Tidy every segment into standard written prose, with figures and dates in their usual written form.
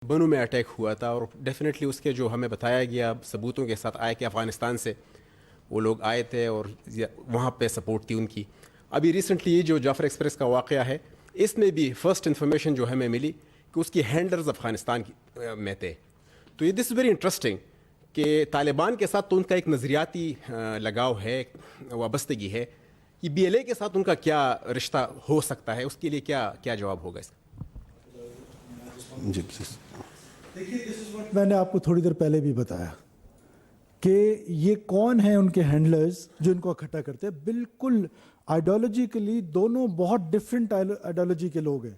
بنو میں اٹیک ہوا تھا، اور ڈیفینیٹلی اس کے جو ہمیں بتایا گیا ثبوتوں کے ساتھ آیا کہ افغانستان سے وہ لوگ آئے تھے اور وہاں پہ سپورٹ تھی ان کی. ابھی ریسنٹلی یہ جو جعفر ایکسپریس کا واقعہ ہے، اس میں بھی فرسٹ انفارمیشن جو ہمیں ملی کہ اس کی ہینڈلرز افغانستان میں تھے. تو یہ دس از ویری انٹرسٹنگ کہ طالبان کے ساتھ تو ان کا ایک نظریاتی لگاؤ ہے، وابستگی ہے. یہ بی ایل اے کے ساتھ ان کا کیا رشتہ ہو سکتا ہے، اس کے لیے کیا جواب ہوگا اس کا؟ جی میں نے آپ کو تھوڑی دیر پہلے بھی بتایا کہ یہ کون ہیں ان کے ہینڈلرز جو ان کو اکٹھا کرتے ہیں. بالکل آئیڈیالوجیکلی دونوں بہت ڈفرینٹ آئیڈیالوجی کے لوگ ہیں،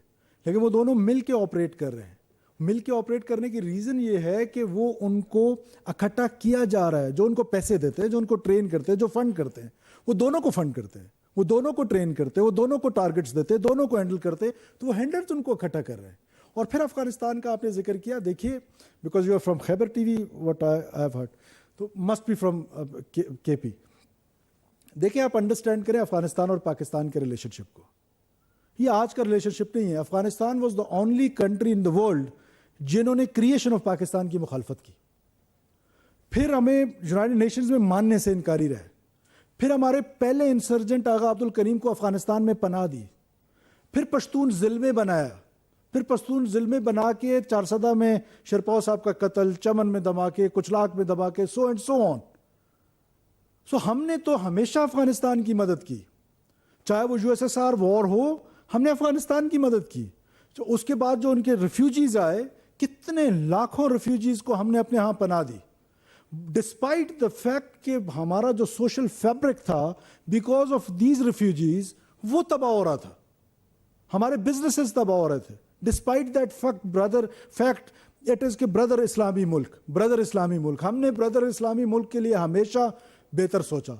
لیکن وہ دونوں مل کے آپریٹ کر رہے ہیں. مل کے آپریٹ کرنے کی ریزن یہ ہے کہ وہ ان کو اکٹھا کیا جا رہا ہے. جو ان کو پیسے دیتے ہیں، جو ان کو ٹرین کرتے ہیں، جو فنڈ کرتے ہیں، وہ دونوں کو فنڈ کرتے ہیں، وہ دونوں کو ٹرین کرتے ہیں، وہ دونوں کو ٹارگٹس دیتے ہیں، دونوں کو ہینڈل کرتے ہیں. تو وہ ہینڈلرز ان کو اکٹھا کر رہے ہیں. اور پھر افغانستان کا آپ نے ذکر کیا. دیکھیے because you are from Khyber TV what I have heard, تو must be from KP. دیکھیں آپ انڈرسٹینڈ کریں افغانستان اور پاکستان کے ریلیشن شپ کو. یہ آج کا ریلیشن شپ نہیں ہے. Afghanistan was the only country in the world جنہوں نے کریشن آف پاکستان کی مخالفت کی. پھر ہمیں یونائٹڈ نیشنز میں ماننے سے انکاری رہے. پھر ہمارے پہلے انسرجنٹ آغا عبدالکریم کو افغانستان میں پناہ دی. پھر پشتون ضلمے بنایا. پھر پشتون ضلمے بنا کے چارسدہ میں شرپاؤ صاحب کا قتل، چمن میں دھماکے، کچلاک میں دھماکے، سو اینڈ سو آن. سو ہم نے تو ہمیشہ افغانستان کی مدد کی، چاہے وہ یو ایس ایس آر وار ہو، ہم نے افغانستان کی مدد کی. تو اس کے بعد جو ان کے ریفیوجیز آئے، کتنے لاکھوں ریفیوجیز کو ہم نے اپنے ہاں پناہ دی، ڈسپائٹ دا فیکٹ کہ ہمارا جو سوشل فیبرک تھا بیکاز آف دیز ریفیوجیز وہ تباہ ہو رہا تھا. ہمارے بزنسز تباہ ہو رہے تھے. Despite that fact it is کہ بردر اسلامی ملک. ہم نے بردر اسلامی ملک کے لیے ہمیشہ بہتر سوچا،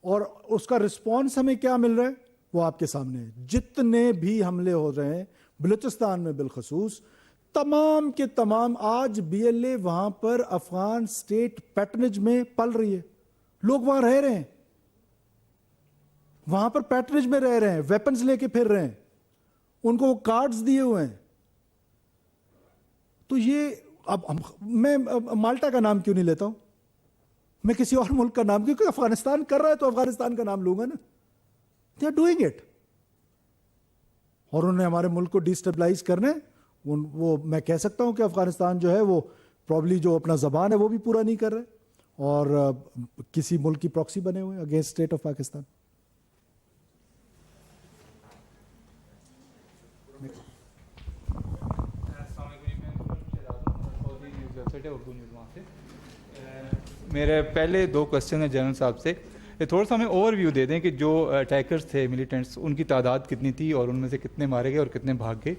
اور اس کا رسپانس ہمیں کیا مل رہا ہے وہ آپ کے سامنے ہے. جتنے بھی حملے ہو رہے ہیں بلوچستان میں بالخصوص، تمام کے تمام آج بی ایل اے وہاں پر افغان سٹیٹ پیٹرنیج میں پل رہی ہے. لوگ وہاں رہ رہے ہیں، وہاں پر پیٹرنیج میں رہ رہے ہیں، ویپنز لے کے پھر رہے ہیں، ان کو وہ کارڈز دیے ہوئے ہیں. تو یہ اب میں مالٹا کا نام کیوں نہیں لیتا ہوں، میں کسی اور ملک کا نام، کیونکہ افغانستان کر رہا ہے تو افغانستان کا نام لوں گا نا. دے آر ڈوئنگ اٹ، اور انہوں نے ہمارے ملک کو ڈیسٹیبلائز کرنا ہے. وہ میں کہہ سکتا ہوں کہ افغانستان جو ہے وہ پرابلی جو اپنا زبان ہے وہ بھی پورا نہیں کر رہے، اور کسی ملک کی پراکسی بنے ہوئے اگینسٹ اسٹیٹ آف پاکستان. میرے پہلے 2 کوشچن ہیں جنرل صاحب سے. تھوڑا سا ہمیں اوور ویو دے دیں کہ جو اٹیکرز تھے ملیٹنٹس، ان کی تعداد کتنی تھی اور ان میں سے کتنے مارے گئے اور کتنے بھاگ گئے،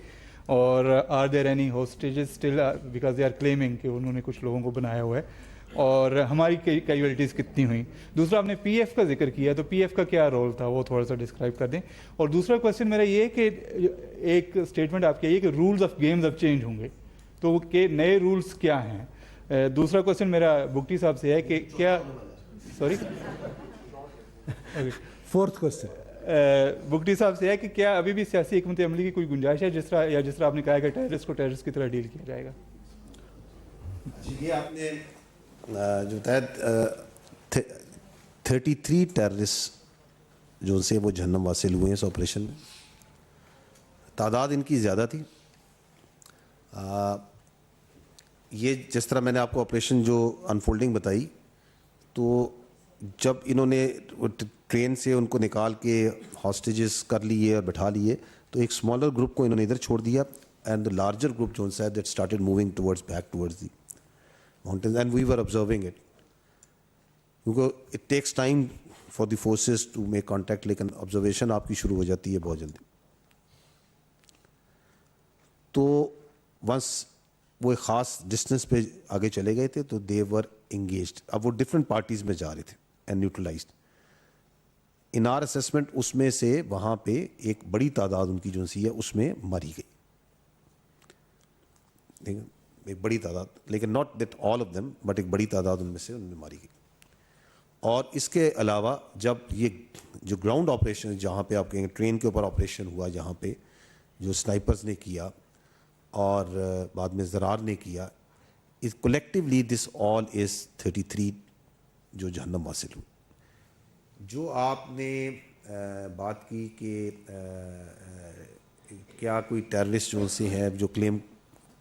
اور are there any hostages still because they are claiming کہ انہوں نے کچھ لوگوں کو بنایا ہوا ہے، اور ہماری کیجویلٹیز کتنی ہوئیں. دوسرا آپ نے پی ایف کا ذکر کیا، تو پی ایف کا کیا رول تھا وہ تھوڑا سا ڈسکرائب کر دیں. اور دوسرا کوشچن میرا یہ کہ ایک اسٹیٹمنٹ آپ کہیے کہ رولز آف گیمز اب چینج ہوں گے، تو کہ نئے رولز کیا ہیں. دوسرا کوشچن میرا بگٹی صاحب سے ہے کہ کیا فورتھ کوشچن بگٹی صاحب سے ہے کہ کیا ابھی بھی سیاسی حکمت عملی کی کوئی گنجائش ہے، جس طرح آپ نے کہا کہ ٹیررسٹ کو ٹیررسٹ کی طرح ڈیل کیا جائے گا. یہ آپ نے جو بتایا 33 ٹیررسٹ جو سے وہ جہنم واصل ہوئے ہیں اس آپریشن میں. تعداد ان کی زیادہ تھی. یہ جس طرح میں نے آپ کو آپریشن جو انفولڈنگ بتائی، تو جب انہوں نے ٹرین سے ان کو نکال کے ہاسٹیجز کر لیے اور بٹھا لیے، تو ایک اسمالر گروپ کو انہوں نے ادھر چھوڑ دیا، اینڈ دا لارجر گروپ جو ہے that started moving towards back towards the mountains, and we were observing it. کیونکہ it takes time for the forces to make contact, لیکن آبزرویشن آپ کی شروع ہو جاتی ہے بہت جلدی. تو ونس وہ ایک خاص ڈسٹینس پہ آگے چلے گئے تھے تو دے ور انگیجڈ. اب وہ ڈفرینٹ پارٹیز میں جا رہے تھے and neutralised. In are assessment اس میں سے وہاں پہ ایک بڑی تعداد ان کی جو سی ہے اس میں ماری گئی، ایک بڑی تعداد، لیکن not that all of them, but ایک بڑی تعداد ان میں سے ان میں ماری گئی. اور اس کے علاوہ جب یہ جو گراؤنڈ آپریشن جہاں پہ آپ کہیں ٹرین کے اوپر آپریشن ہوا، جہاں پہ جو سنائپرز نے کیا، اور بعد میں زرار نے کیا. کولیکٹیولی دس آل از 33 جو جہنم حاصل ہوئی. جو آپ نے بات کی کہ کیا کوئی ٹیررسٹ جو سے ہیں جو کلیم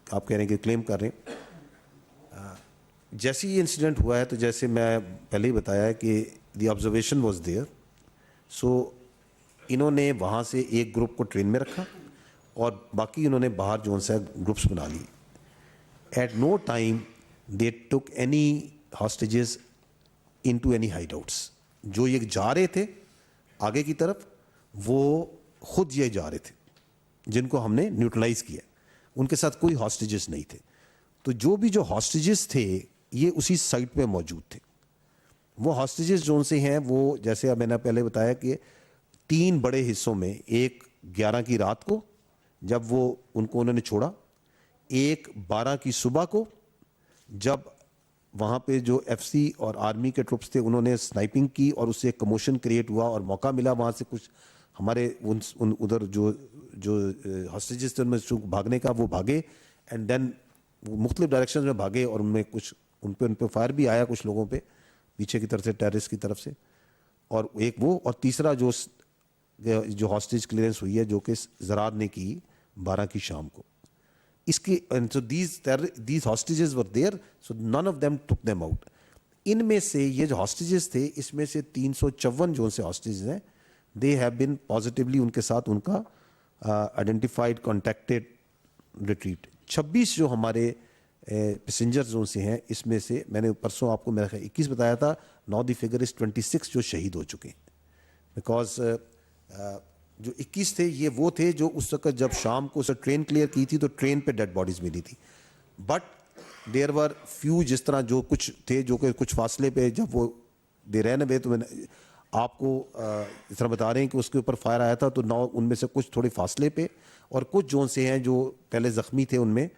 آپ کہہ رہے ہیں کہ کلیم کر رہے ہیں, جیسے یہ انسیڈنٹ ہوا ہے تو جیسے میں پہلے ہی بتایا ہے کہ دی آبزرویشن واز دیئر. سو انہوں نے وہاں سے ایک گروپ کو ٹرین میں رکھا اور باقی انہوں نے باہر جو سے گروپس بنا لیے. At no time they took any hostages in to any hideouts. جو یہ جا رہے تھے آگے کی طرف وہ خود یہ جا رہے تھے جن کو ہم نے نیوٹرلائز کیا, ان کے ساتھ کوئی ہاسٹیجز نہیں تھے. تو جو بھی جو ہاسٹیجز تھے یہ اسی سائٹ پہ موجود تھے. وہ ہاسٹیجز جو سے ہیں وہ جیسے میں نے پہلے بتایا کہ 3 بڑے حصوں میں, ایک 11 کی رات کو جب وہ ان کو انہوں نے چھوڑا, ایک 12 کی صبح کو جب وہاں پہ جو ایف سی اور آرمی کے ٹروپس تھے انہوں نے سنائپنگ کی اور اس سے ایک کموشن کریٹ ہوا اور موقع ملا وہاں سے کچھ ہمارے ادھر جو ہاسٹیجز تھے ان میں بھاگنے کا, وہ بھاگے اینڈ دین مختلف ڈائریکشن میں بھاگے اور ان میں کچھ ان پہ فائر بھی آیا کچھ لوگوں پہ پیچھے کی طرف سے ٹیررسٹ کی طرف سے. اور ایک وہ, اور تیسرا جو ہاسٹیج کلیئرنس ہوئی ہے جو کہ زرار نے کی 12 کی شام کو. اس کی so these hostages were there, so none of them took them out. ان میں سے یہ جو ہاسٹیجز تھے اس میں سے 354 جو ان سے ہاسٹیجز ہیں they have been positively ان کے ساتھ ان کا identified contacted retrieved. 26 جو ہمارے پیسنجرز جو سے ہیں اس میں سے میں نے پرسوں آپ کو میرا خیال 21 بتایا تھا, now the figure is 26 جو شہید ہو چکے ہیں. بیکاز جو 21 تھے یہ وہ تھے جو اس وقت جب شام کو ٹرین کلیئر کی تھی تو ٹرین پہ ڈیڈ باڈیز ملی تھی. بٹ دیر ور فیو جس طرح جو کچھ تھے جو کہ کچھ فاصلے پہ جب وہ دے رہے نا تو میں نے آپ کو اس طرح بتا رہے ہیں کہ اس کے اوپر فائر آیا تھا تو نو ان میں سے کچھ تھوڑے فاصلے پہ اور کچھ جو سے ہیں جو پہلے زخمی تھے ان میں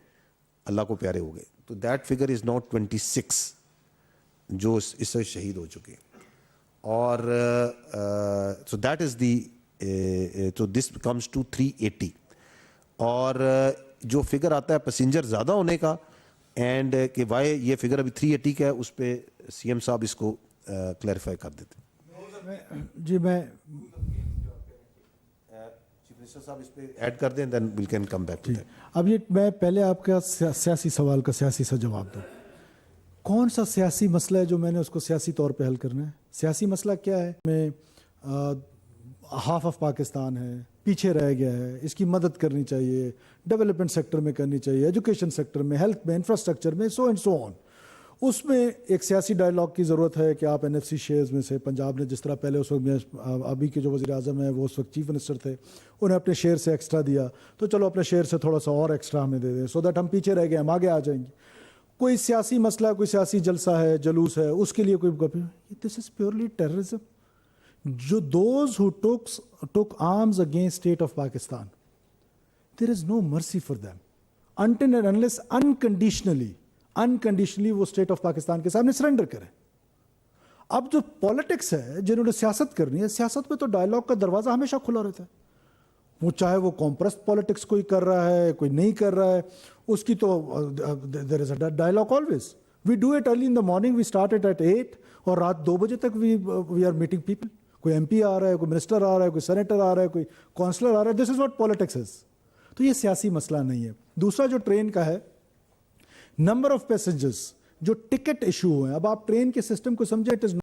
اللہ کو پیارے ہو گئے. تو دیٹ فگر از ناٹ 26 جو اس سے شہید ہو چکے. اور سو دیٹ از دی تو دس کمز ٹو 380. اور جو فگر آتا ہے پیسنجر زیادہ ہونے کا اینڈ کہ وائی یہ فگر ابھی 380 کا ہے, اس پہ سی ایم صاحب اس کو کلیریفائی کر دیتے. جی میں چیف منسٹر صاحب اس پہ ایڈ کر دیں then we can come back to that. اب یہ میں پہلے آپ کا سیاسی سوال کا سیاسی سا جواب دوں. کون سا سیاسی مسئلہ ہے جو میں نے اس کو سیاسی طور پہ حل کرنا ہے؟ سیاسی مسئلہ کیا ہے؟ میں ہاف آف پاکستان ہے, پیچھے رہ گیا ہے, اس کی مدد کرنی چاہیے, ڈیولپمنٹ سیکٹر میں کرنی چاہیے, ایجوکیشن سیکٹر میں, ہیلتھ میں, انفراسٹرکچر میں, سو اینڈ سو آن. اس میں ایک سیاسی ڈائلاگ کی ضرورت ہے کہ آپ این ایف سی شیئرز میں سے پنجاب نے جس طرح پہلے اس وقت ابھی کے جو وزیر اعظم ہیں وہ اس وقت چیف منسٹر تھے, انہیں اپنے شیئر سے ایکسٹرا دیا تو چلو اپنے شیئر سے تھوڑا سا اور ایکسٹرا ہمیں دے دیں سو دیٹ ہم پیچھے رہ گئے, ہم آگے آ جائیں گے. کوئی سیاسی مسئلہ, کوئی سیاسی جلسہ ہے, جلوس ہے, اس کے لیے کوئی دس از پیورلی ٹیررزم. جو those who took arms against state of Pakistan, there is no mercy for them until and unless unconditionally وہ اسٹیٹ آف پاکستان کے سامنے سرنڈر کریں. اب جو پالیٹکس ہے جنہوں نے سیاست کرنی ہے, سیاست میں تو ڈائلاگ کا دروازہ ہمیشہ کھلا رہتا ہے. وہ چاہے وہ کمپریسڈ پالیٹکس کوئی کر رہا ہے, کوئی نہیں کر رہا ہے, اس کی تو there is a dialogue always. We do it early in the morning, we start it at 8 اور رات 2 بجے تک we are meeting people. کوئی ایم پی آ رہا ہے, کوئی منسٹر آ رہا ہے, کوئی سینیٹر آ رہا ہے, کوئی کونسلر آ رہا ہے. دس از واٹ پالیٹکس از. تو یہ سیاسی مسئلہ نہیں ہے. دوسرا جو ٹرین کا ہے, نمبر آف پیسنجرز جو ٹکٹ ایشو ہوئے ہیں. اب آپ ٹرین کے سسٹم کو سمجھیں, اٹ از